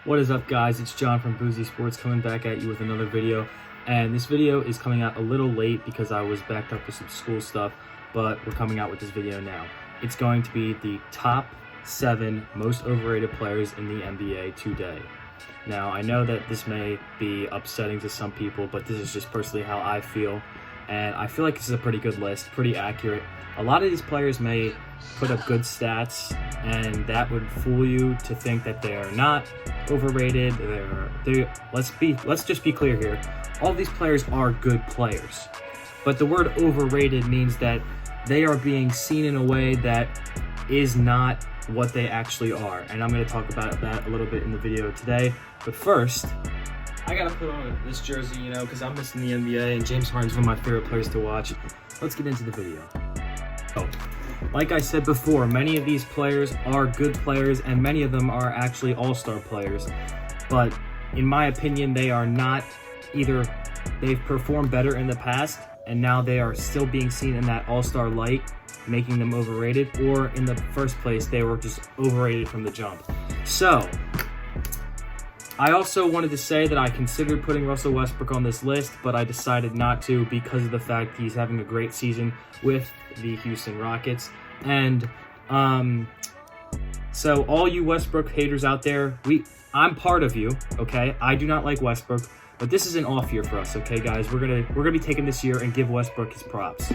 What is up, guys? It's John from BUZI Sports coming back at you with another video. And this video is coming out a little late because I was backed up with some school stuff, but we're coming out with this video now. It's going to be the top 7 most overrated players in the NBA today. Now, I know that this may be upsetting to some people, but this is just personally how I feel. And I feel like this is a pretty good list, pretty accurate. A lot of these players may put up good stats, and that would fool you to think that they are not overrated. Let's just be clear here. All these players are good players, but the word overrated means that they are being seen in a way that is not what they actually are. And I'm going to talk about that a little bit in the video today. But first, I gotta put on this jersey, because I'm missing the NBA, and James Harden's one of my favorite players to watch. Let's get into the video. So, like I said before, many of these players are good players, and many of them are actually all-star players. But in my opinion, they are not either. They've performed better in the past, and now they are still being seen in that all-star light, making them overrated, or in the first place, they were just overrated from the jump. So, I also wanted to say that I considered putting Russell Westbrook on this list, but I decided not to because of the fact he's having a great season with the Houston Rockets. And so all you Westbrook haters out there, I'm part of you, okay? I do not like Westbrook, but this is an off year for us, okay, guys? We're gonna be taking this year and give Westbrook his props.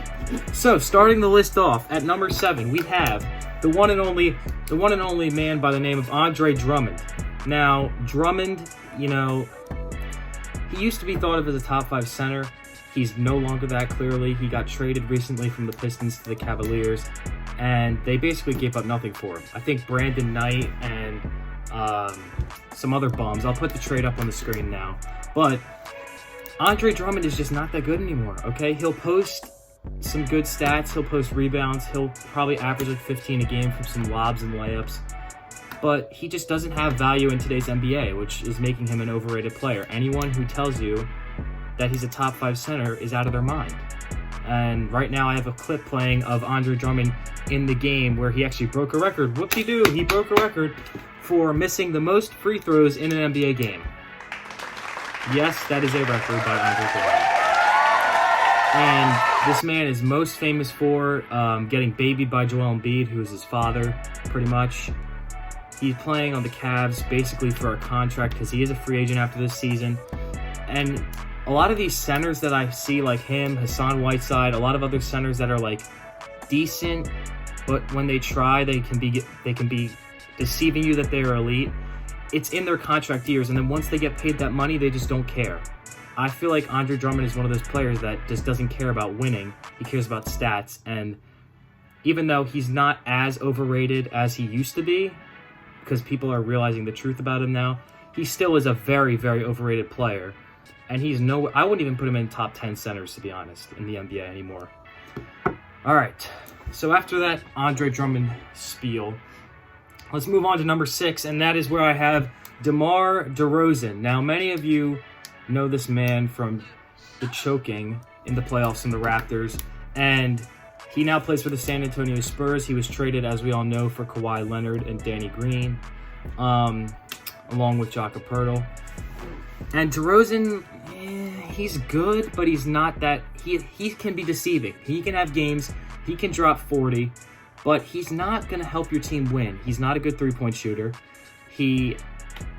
So starting the list off at number 7, we have the one and only man by the name of Andre Drummond. Now, Drummond, he used to be thought of as a top 5 center. He's no longer that, clearly. He got traded recently from the Pistons to the Cavaliers, and they basically gave up nothing for him. I think Brandon Knight and some other bums. I'll put the trade up on the screen now. But Andre Drummond is just not that good anymore, okay? He'll post some good stats. He'll post rebounds. He'll probably average like 15 a game from some lobs and layups. But he just doesn't have value in today's NBA, which is making him an overrated player. Anyone who tells you that he's a top 5 center is out of their mind. And right now I have a clip playing of Andre Drummond in the game where he actually broke a record. Whoop-de-doo, he broke a record for missing the most free throws in an NBA game. Yes, that is a record by Andre Drummond. And this man is most famous for getting babied by Joel Embiid, who is his father, pretty much. He's playing on the Cavs basically for a contract because he is a free agent after this season. And a lot of these centers that I see, like him, Hassan Whiteside, a lot of other centers that are like decent, but when they try, they can be deceiving you that they are elite. It's in their contract years, and then once they get paid that money, they just don't care. I feel like Andre Drummond is one of those players that just doesn't care about winning. He cares about stats, and even though he's not as overrated as he used to be, because people are realizing the truth about him now, he still is a very, very overrated player. And I wouldn't even put him in top 10 centers, to be honest, in the NBA anymore. All right, so after that Andre Drummond spiel, let's move on to number 6, and that is where I have DeMar DeRozan. Now, many of you know this man from the choking in the playoffs from the Raptors, and he now plays for the San Antonio Spurs. He was traded, as we all know, for Kawhi Leonard and Danny Green, along with Jakob Poeltl. And DeRozan, he's good, but he's not that. He can be deceiving. He can have games. He can drop 40, but he's not going to help your team win. He's not a good three-point shooter. He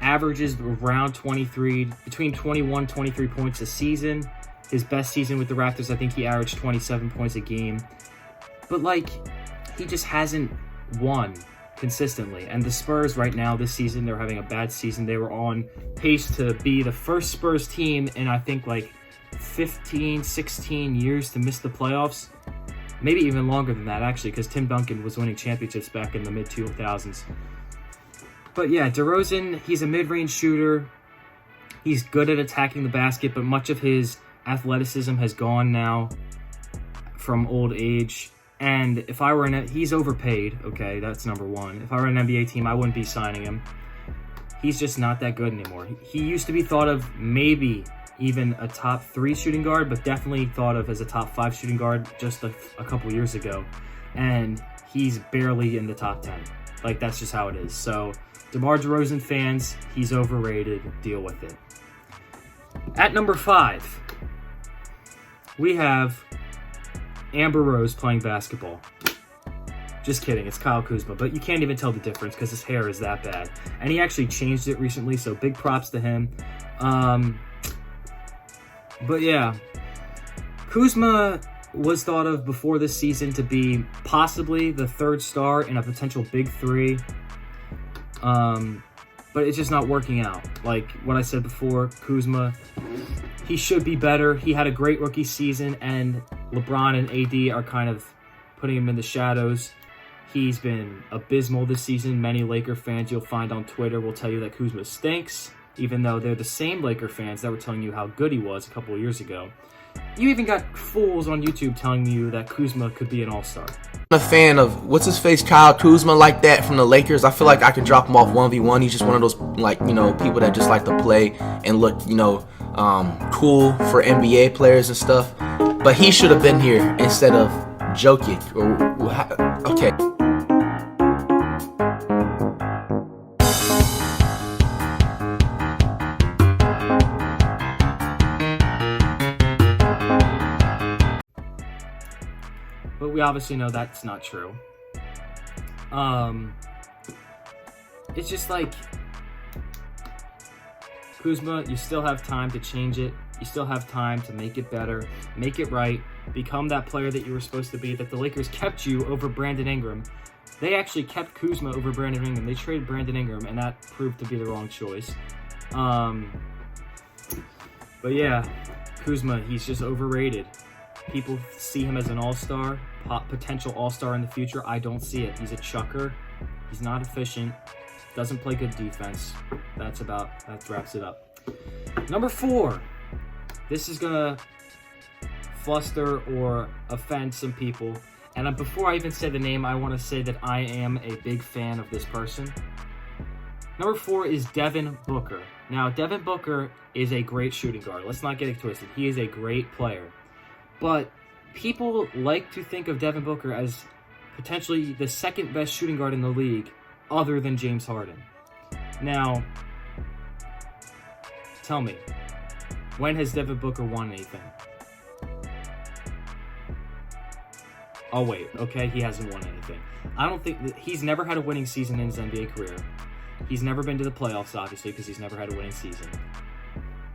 averages around between 21, 23 points a season. His best season with the Raptors, I think he averaged 27 points a game. But, he just hasn't won consistently. And the Spurs right now, this season, they're having a bad season. They were on pace to be the first Spurs team in, I think, 15, 16 years to miss the playoffs. Maybe even longer than that, actually, because Tim Duncan was winning championships back in the mid-2000s. But, yeah, DeRozan, he's a mid-range shooter. He's good at attacking the basket, but much of his athleticism has gone now from old age. And if I were he's overpaid, okay, that's number 1. If I were an NBA team, I wouldn't be signing him. He's just not that good anymore. He used to be thought of maybe even a top 3 shooting guard, but definitely thought of as a top 5 shooting guard just a couple years ago. And he's barely in the top 10. Like, that's just how it is. So, DeMar DeRozan fans, he's overrated. Deal with it. At number 5, we have Amber Rose playing basketball. Just kidding, it's Kyle Kuzma, but you can't even tell the difference because his hair is that bad. And he actually changed it recently, so big props to him. But yeah, Kuzma was thought of before this season to be possibly the third star in a potential big three. But it's just not working out. Like what I said before, Kuzma, he should be better. He had a great rookie season, and LeBron and AD are kind of putting him in the shadows. He's been abysmal this season. Many Laker fans you'll find on Twitter will tell you that Kuzma stinks, even though they're the same Laker fans that were telling you how good he was a couple of years ago. You even got fools on YouTube telling you that Kuzma could be an all-star. I'm a fan of, what's-his-face, Kyle Kuzma like that from the Lakers. I feel like I could drop him off 1v1. He's just one of those, like, you know, people that just like to play and look, you know, cool for NBA players and stuff. But he should have been here instead of Jokic. Okay. But we obviously know that's not true. It's just like, Kuzma, you still have time to change it. You still have time to make it better, make it right, become that player that you were supposed to be, that the Lakers kept you over Brandon Ingram. They actually kept Kuzma over Brandon Ingram. They traded Brandon Ingram, and that proved to be the wrong choice. But yeah, Kuzma, he's just overrated. People see him as an all-star, potential all-star in the future. I don't see it. He's a chucker. He's not efficient. Doesn't play good defense. That wraps it up. Number 4. This is gonna fluster or offend some people. And before I even say the name, I want to say that I am a big fan of this person. Number 4 is Devin Booker. Now, Devin Booker is a great shooting guard. Let's not get it twisted. He is a great player. But people like to think of Devin Booker as potentially the second best shooting guard in the league other than James Harden. Now, tell me, when has Devin Booker won anything? Oh, wait, okay, he hasn't won anything. I don't think he's never had a winning season in his NBA career. He's never been to the playoffs, obviously, because he's never had a winning season.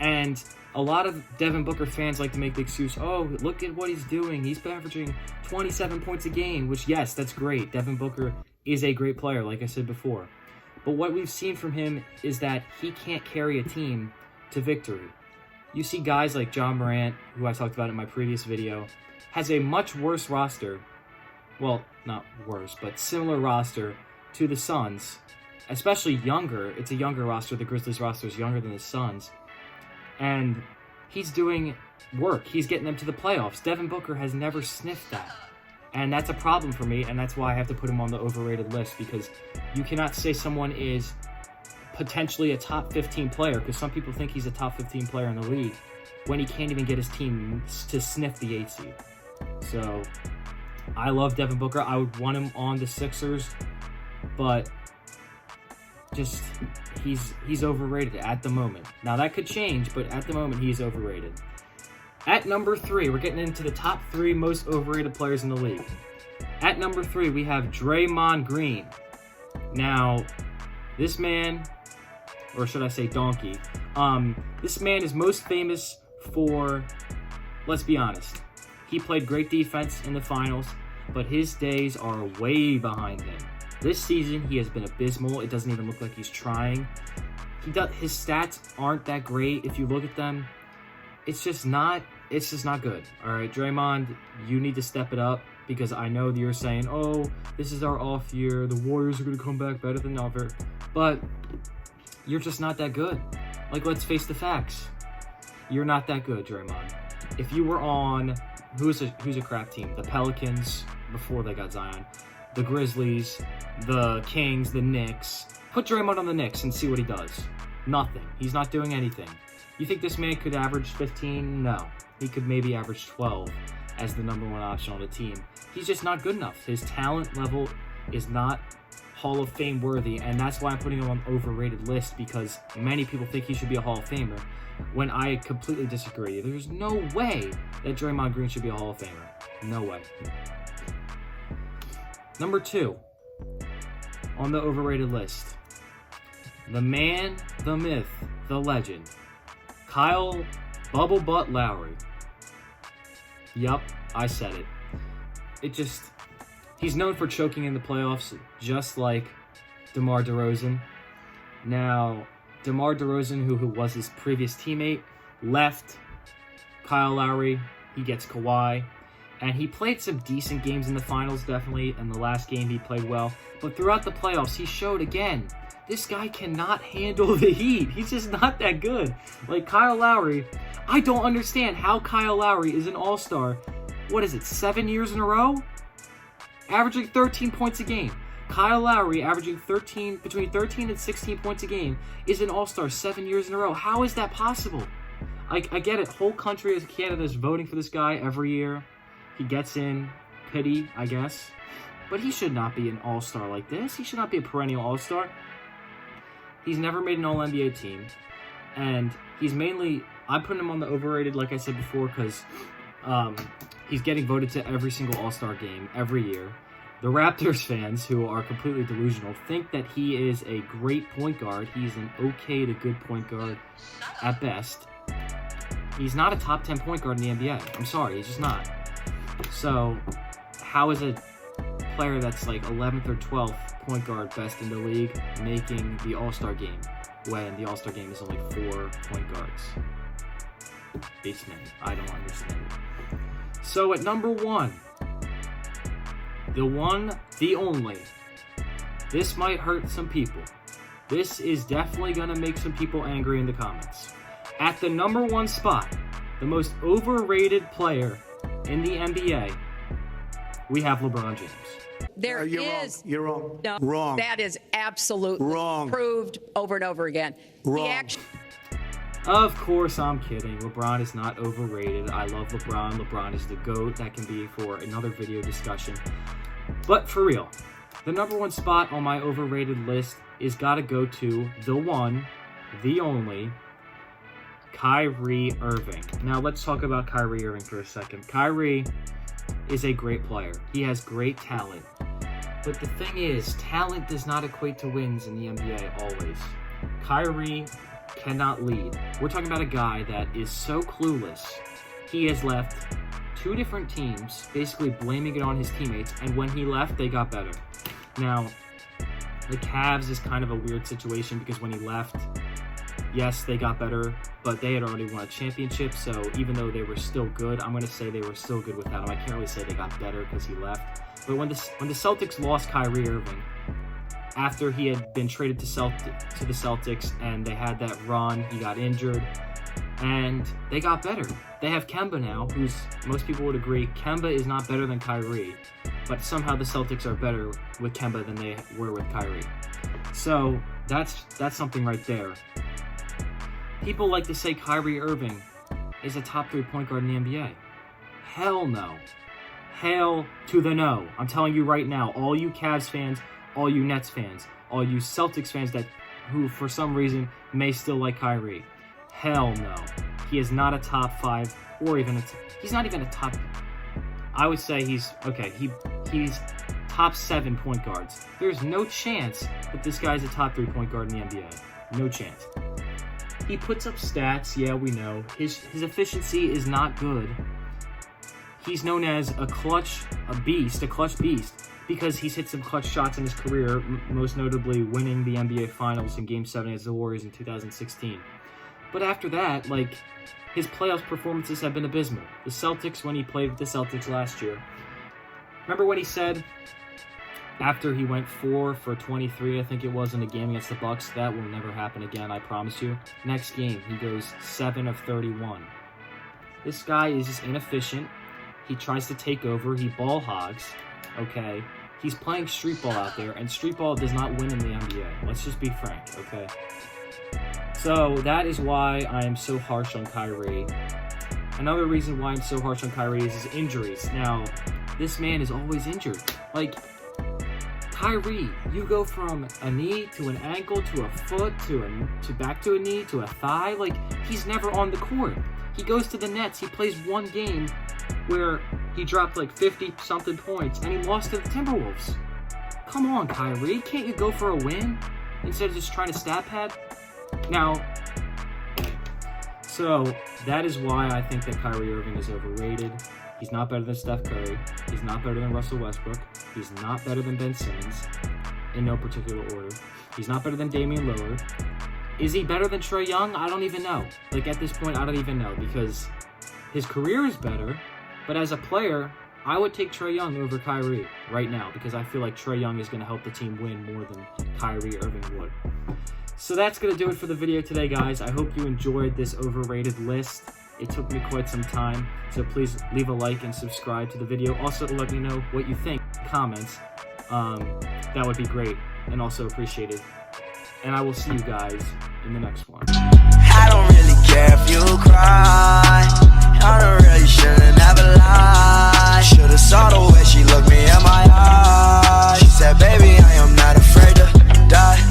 And a lot of Devin Booker fans like to make the excuse, oh, look at what he's doing. He's averaging 27 points a game, which, yes, that's great. Devin Booker is a great player, like I said before. But what we've seen from him is that he can't carry a team to victory. You see guys like John Morant, who I talked about in my previous video, has a much worse roster. Well, not worse, but similar roster to the Suns. Especially younger. It's a younger roster. The Grizzlies roster is younger than the Suns. And he's doing work. He's getting them to the playoffs. Devin Booker has never sniffed that. And that's a problem for me, and that's why I have to put him on the overrated list, because you cannot say someone is potentially a top 15 player, because some people think he's a top 15 player in the league, when he can't even get his team to sniff the 8 seed. So, I love Devin Booker. I would want him on the Sixers, but just he's overrated at the moment. Now that could change, but at the moment he's overrated. At number 3, we're getting into the top 3 most overrated players in the league. At number 3, we have Draymond Green. Now, this man, or should I say donkey, this man is most famous for, let's be honest, he played great defense in the finals, but his days are way behind him. This season, he has been abysmal. It doesn't even look like he's trying. His stats aren't that great. If you look at them, it's just not good. All right, Draymond, you need to step it up, because I know that you're saying, oh, this is our off year. The Warriors are going to come back better than ever. But you're just not that good. Like, let's face the facts. You're not that good, Draymond. If you were on, who's a crap team? The Pelicans before they got Zion. The Grizzlies, the Kings, the Knicks. Put Draymond on the Knicks and see what he does. Nothing. He's not doing anything. You think this man could average 15? No. He could maybe average 12 as the number 1 option on the team. He's just not good enough. His talent level is not Hall of Fame worthy, and that's why I'm putting him on the overrated list, because many people think he should be a Hall of Famer, when I completely disagree. There's no way that Draymond Green should be a Hall of Famer. No way. Number 2 on the overrated list. The man, the myth, the legend. Kyle Bubble Butt Lowry. Yup, I said it. He's known for choking in the playoffs, just like DeMar DeRozan. Now, DeMar DeRozan, who was his previous teammate, left Kyle Lowry. He gets Kawhi. And he played some decent games in the finals, definitely. In the last game, he played well. But throughout the playoffs, he showed again, this guy cannot handle the heat. He's just not that good. Like Kyle Lowry, I don't understand how Kyle Lowry is an all-star. What is it, 7 years in a row? Averaging 13 points a game. Kyle Lowry, averaging between 13 and 16 points a game, is an all-star 7 years in a row. How is that possible? I get it. Whole country of Canada is voting for this guy every year. He gets in. Pity, I guess. But he should not be an all-star like this. He should not be a perennial all-star. He's never made an all-NBA team. And he's mainly... I'm putting him on the overrated, like I said before, because he's getting voted to every single all-star game every year. The Raptors fans, who are completely delusional, think that he is a great point guard. He's an okay to good point guard at best. He's not a top 10 point guard in the NBA. I'm sorry, he's just not. So, how is a player that's like 11th or 12th point guard best in the league making the All-Star game when the All-Star game is only 4 point guards? Baseman. I don't understand it. So at number 1, the one, the only. This might hurt some people. This is definitely going to make some people angry in the comments. At the number 1 spot, the most overrated player in the NBA, we have LeBron James. You're wrong. No, wrong. That is absolutely wrong. Proved over and over again. Wrong. Of course, I'm kidding. LeBron is not overrated. I love LeBron. LeBron is the GOAT. That can be for another video discussion. But for real, the number 1 spot on my overrated list is gotta go to the one, the only, Kyrie Irving. Now let's talk about Kyrie Irving for a second. Kyrie is a great player. He has great talent. But the thing is, talent does not equate to wins in the NBA always. Kyrie cannot lead. We're talking about a guy that is so clueless. He has left 2 different teams, basically blaming it on his teammates, and when he left, they got better. Now, the Cavs is kind of a weird situation because when he left, yes, they got better, but they had already won a championship, so even though they were still good, I'm going to say they were still good without him. I can't really say they got better because he left. But when the Celtics lost Kyrie Irving, after he had been traded to the Celtics and they had that run, he got injured, and they got better. They have Kemba now, who's, most people would agree, Kemba is not better than Kyrie, but somehow the Celtics are better with Kemba than they were with Kyrie. So that's something right there. People like to say Kyrie Irving is a top 3 point guard in the NBA. Hell no. Hell to the no. I'm telling you right now, all you Cavs fans, all you Nets fans, all you Celtics fans who for some reason may still like Kyrie. Hell no. He is not a top 5 or even he's not even a top. I would say he's top 7 point guards. There's no chance that this guy's a top 3 point guard in the NBA. No chance. He puts up stats, yeah, we know. His efficiency is not good. He's known as a clutch beast, because he's hit some clutch shots in his career, most notably winning the NBA Finals in Game 7 against the Warriors in 2016. But after that, his playoff performances have been abysmal. The Celtics, when he played with the Celtics last year, remember when he said, after he went 4 for 23, I think it was, in a game against the Bucks, that will never happen again, I promise you. Next game, he goes 7 of 31. This guy is just inefficient. He tries to take over. He ball hogs, okay? He's playing street ball out there, and street ball does not win in the NBA. Let's just be frank, okay? So that is why I am so harsh on Kyrie. Another reason why I'm so harsh on Kyrie is his injuries. Now, this man is always injured. Kyrie, you go from a knee to an ankle to a foot to back to a knee to a thigh. Like, he's never on the court. He goes to the Nets. He plays one game where he dropped like 50-something points and he lost to the Timberwolves. Come on, Kyrie. Can't you go for a win instead of just trying to stat pad? Now, so that is why I think that Kyrie Irving is overrated. He's not better than Steph Curry. He's not better than Russell Westbrook. He's not better than Ben Simmons, in no particular order. He's not better than Damian Lillard. Is he better than Trae Young? I don't even know. Like, at this point, I don't even know, because his career is better, but as a player, I would take Trae Young over Kyrie right now, because I feel like Trae Young is going to help the team win more than Kyrie Irving would. So that's going to do it for the video today, guys. I hope you enjoyed this overrated list. It took me quite some time, so please leave a like and subscribe to the video. Also, let me know what you think in the comments. That would be great and also appreciated. And I will see you guys in the next one.